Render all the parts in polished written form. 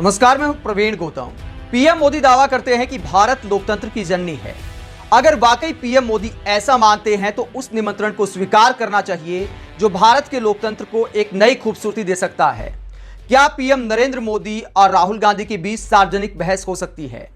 नमस्कार, मैं हूं प्रवीण गौतम। पीएम मोदी दावा करते हैं कि भारत लोकतंत्र की जननी है। अगर वाकई पीएम मोदी ऐसा मानते हैं तो उस निमंत्रण को स्वीकार करना चाहिए जो भारत के लोकतंत्र को एक नई खूबसूरती दे सकता है। क्या पीएम नरेंद्र मोदी और राहुल गांधी के बीच सार्वजनिक बहस हो सकती है?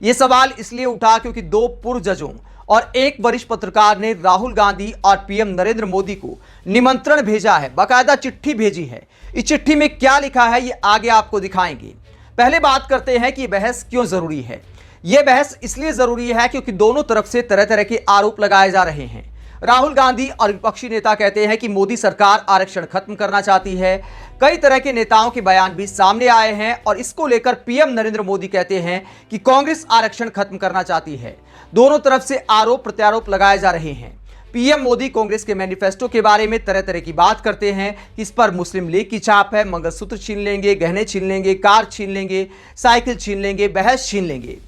यह सवाल इसलिए उठा क्योंकि दो पूर्व जजों और एक वरिष्ठ पत्रकार ने राहुल गांधी और पीएम नरेंद्र मोदी को निमंत्रण भेजा है, बाकायदा चिट्ठी भेजी है। इस चिट्ठी में क्या लिखा है ये आगे आपको दिखाएंगे। पहले बात करते हैं कि बहस क्यों जरूरी है। यह बहस इसलिए जरूरी है क्योंकि दोनों तरफ से तरह तरह के आरोप लगाए जा रहे हैं। राहुल गांधी और विपक्षी नेता कहते हैं कि मोदी सरकार आरक्षण खत्म करना चाहती है। कई तरह के नेताओं के बयान भी सामने आए हैं और इसको लेकर पीएम नरेंद्र मोदी कहते हैं कि कांग्रेस आरक्षण खत्म करना चाहती है। दोनों तरफ से आरोप प्रत्यारोप लगाए जा रहे हैं। पीएम मोदी कांग्रेस के मैनिफेस्टो के बारे में तरह तरह की बात करते हैं कि इस पर मुस्लिम लीग की छाप है, मंगलसूत्र छीन लेंगे, गहने छीन लेंगे, कार छीन लेंगे, साइकिल छीन लेंगे, बहस छीन लेंगे।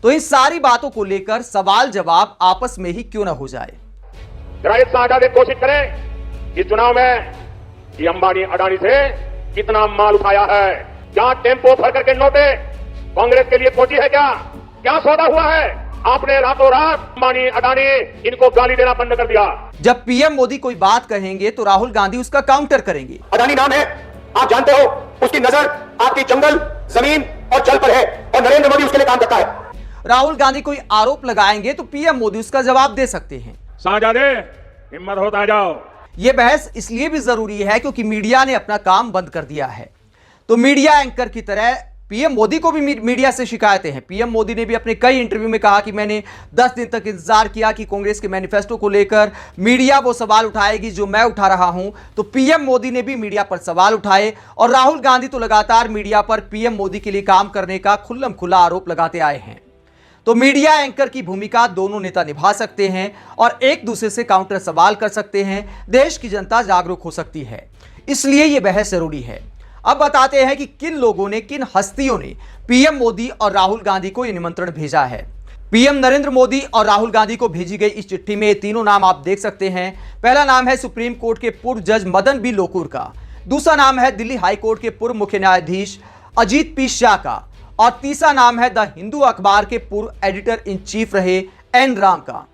तो इन सारी बातों को लेकर सवाल जवाब आपस में ही क्यों ना हो जाए। कोशिश करें इस चुनाव में कि अंबानी अडानी से कितना माल उठाया है, क्या टेम्पो भर करके नोटे कांग्रेस के लिए पहुंची है, क्या सौदा हुआ है। आपने रातों रात अंबानी अडानी इनको गाली देना बंद कर दिया। जब पीएम मोदी कोई बात कहेंगे तो राहुल गांधी उसका काउंटर करेंगे। अडानी नाम है, आप जानते हो, उसकी नजर आपकी जंगल, जमीन और जल पर है और नरेंद्र मोदी उसके लिए काम करता है। राहुल गांधी कोई आरोप लगाएंगे तो पीएम मोदी उसका जवाब दे सकते हैं। शाहजादे हिम्मत होता है, जाओ। यह बहस इसलिए भी जरूरी है क्योंकि मीडिया ने अपना काम बंद कर दिया है। तो मीडिया एंकर की तरह पीएम मोदी को भी मीडिया से शिकायतें हैं। पीएम मोदी ने भी अपने कई इंटरव्यू में कहा कि मैंने 10 दिन तक इंतजार किया कि कांग्रेस के मैनिफेस्टो को लेकर मीडिया वो सवाल उठाएगी जो मैं उठा रहा हूं। तो पीएम मोदी ने भी मीडिया पर सवाल उठाए और राहुल गांधी तो लगातार मीडिया पर पीएम मोदी के लिए काम करने का खुल्लम खुला आरोप लगाते आए हैं। तो मीडिया एंकर की भूमिका दोनों नेता निभा सकते हैं और एक दूसरे से काउंटर सवाल कर सकते हैं। देश की जनता जागरूक हो सकती है, इसलिए यह बहस जरूरी है। अब बताते हैं कि किन लोगों ने, किन हस्तियों ने पीएम मोदी और राहुल गांधी को यह निमंत्रण भेजा है। पीएम नरेंद्र मोदी और राहुल गांधी को भेजी गई इस चिट्ठी में तीनों नाम आप देख सकते हैं। पहला नाम है सुप्रीम कोर्ट के पूर्व जज मदन बी लोकुर का, दूसरा नाम है दिल्ली हाई कोर्ट के पूर्व मुख्य न्यायाधीश अजीत पी शाह का और तीसरा नाम है द हिंदू अखबार के पूर्व एडिटर इन चीफ रहे एन राम का।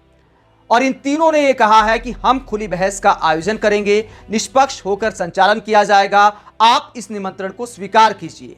और इन तीनों ने यह कहा है कि हम खुली बहस का आयोजन करेंगे, निष्पक्ष होकर संचालन किया जाएगा, आप इस निमंत्रण को स्वीकार कीजिए।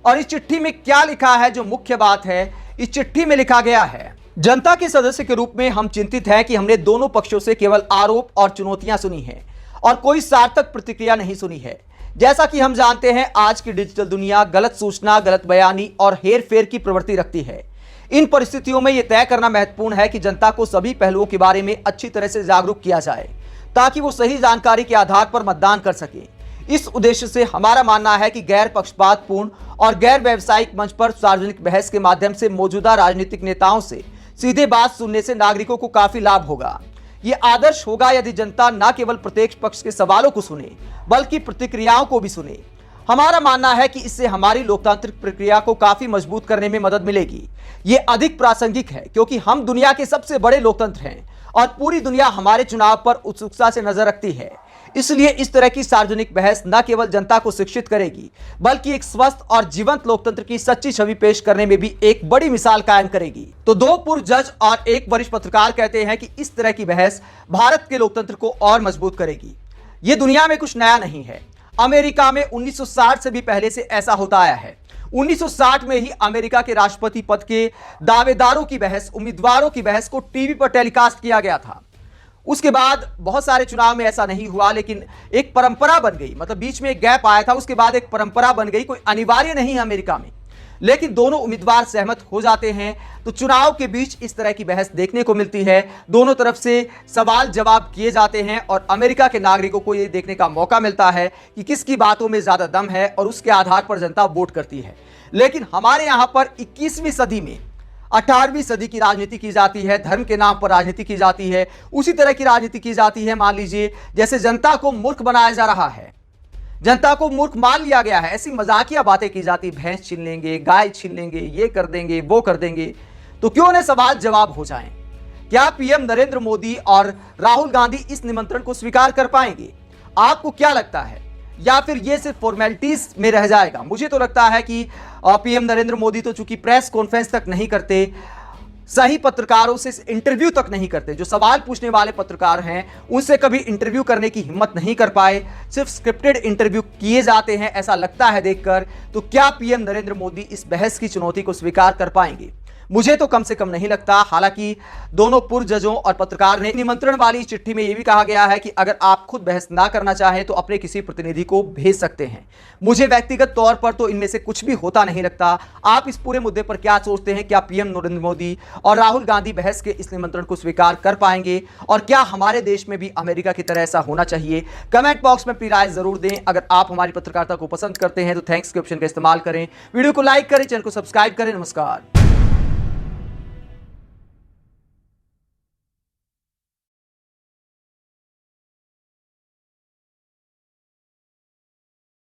और इस चिट्ठी में क्या लिखा है, जो मुख्य बात है, इस चिट्ठी में लिखा गया है, जनता के सदस्य के रूप में हम चिंतित हैं कि हमने दोनों पक्षों से केवल आरोप और चुनौतियां सुनी हैं और कोई सार्थक प्रतिक्रिया नहीं सुनी है। जैसा कि हम जानते हैं, आज की डिजिटल दुनिया गलत सूचना, गलत बयानी और हेरफेर की प्रवृत्ति रखती है। इन परिस्थितियों में यह तय करना महत्वपूर्ण है कि जनता को सभी पहलुओं के बारे में अच्छी तरह से जागरूक किया जाए ताकि वो सही जानकारी के आधार पर मतदान कर सके। इस उद्देश्य से हमारा मानना है कि गैर पक्षपातपूर्ण और गैर व्यावसायिक मंच पर सार्वजनिक बहस के माध्यम से मौजूदा राजनीतिक नेताओं से सीधे बात सुनने से नागरिकों को काफी लाभ होगा। ये आदर्श होगा यदि जनता न केवल प्रत्येक पक्ष के सवालों को सुने बल्कि प्रतिक्रियाओं को भी सुने। हमारा मानना है कि इससे हमारी लोकतांत्रिक प्रक्रिया को काफी मजबूत करने में मदद मिलेगी। ये अधिक प्रासंगिक है क्योंकि हम दुनिया के सबसे बड़े लोकतंत्र हैं और पूरी दुनिया हमारे चुनाव पर उत्सुकता से नजर रखती है। इसलिए इस तरह की सार्वजनिक बहस न केवल जनता को शिक्षित करेगी बल्कि एक स्वस्थ और जीवंत लोकतंत्र की सच्ची छवि पेश करने में भी एक बड़ी मिसाल कायम करेगी। तो दो पूर्व जज और एक वरिष्ठ पत्रकार कहते हैं कि इस तरह की बहस भारत के लोकतंत्र को और मजबूत करेगी। ये दुनिया में कुछ नया नहीं है। अमेरिका में 1960 से भी पहले से ऐसा होता आया है। 1960 में ही अमेरिका के राष्ट्रपति पद के दावेदारों की बहस, उम्मीदवारों की बहस को टीवी पर टेलीकास्ट किया गया था। उसके बाद बहुत सारे चुनाव में ऐसा नहीं हुआ, लेकिन एक परंपरा बन गई। मतलब बीच में एक गैप आया था, उसके बाद एक परंपरा बन गई। कोई अनिवार्य नहीं है अमेरिका में, लेकिन दोनों उम्मीदवार सहमत हो जाते हैं तो चुनाव के बीच इस तरह की बहस देखने को मिलती है। दोनों तरफ से सवाल जवाब किए जाते हैं और अमेरिका के नागरिकों को यह देखने का मौका मिलता है कि किसकी बातों में ज्यादा दम है और उसके आधार पर जनता वोट करती है। लेकिन हमारे यहां पर 21वीं सदी में 18वीं सदी की राजनीति की जाती है, धर्म के नाम पर राजनीति की जाती है, उसी तरह की राजनीति की जाती है। मान लीजिए जैसे जनता को मूर्ख बनाया जा रहा है, जनता को मूर्ख मान लिया गया है, ऐसी मजाकिया बातें की जाती, भैंस छीन लेंगे, गाय छीन लेंगे, ये कर देंगे, वो कर देंगे। तो क्यों न सवाल जवाब हो जाएं। क्या पीएम नरेंद्र मोदी और राहुल गांधी इस निमंत्रण को स्वीकार कर पाएंगे? आपको क्या लगता है? या फिर ये सिर्फ फॉर्मेलिटीज में रह जाएगा? मुझे तो लगता है कि पीएम नरेंद्र मोदी तो चूंकि प्रेस कॉन्फ्रेंस तक नहीं करते, सही पत्रकारों से इंटरव्यू तक नहीं करते, जो सवाल पूछने वाले पत्रकार हैं उनसे कभी इंटरव्यू करने की हिम्मत नहीं कर पाए, सिर्फ स्क्रिप्टेड इंटरव्यू किए जाते हैं ऐसा लगता है देखकर। तो क्या पीएम नरेंद्र मोदी इस बहस की चुनौती को स्वीकार कर पाएंगे? मुझे तो कम से कम नहीं लगता। हालांकि दोनों पूर्व जजों और पत्रकार ने निमंत्रण वाली चिट्ठी में यह भी कहा गया है कि अगर आप खुद बहस ना करना चाहें तो अपने किसी प्रतिनिधि को भेज सकते हैं। मुझे व्यक्तिगत तौर पर तो इनमें से कुछ भी होता नहीं लगता। आप इस पूरे मुद्दे पर क्या सोचते हैं? क्या पीएम नरेंद्र मोदी और राहुल गांधी बहस के इस निमंत्रण को स्वीकार कर पाएंगे? और क्या हमारे देश में भी अमेरिका की तरह ऐसा होना चाहिए? कमेंट बॉक्स में अपनी राय जरूर दें। अगर आप हमारी पत्रकारिता को पसंद करते हैं तो थैंक्स के ऑप्शन का इस्तेमाल करें, वीडियो को लाइक करें, चैनल को सब्सक्राइब करें। नमस्कार।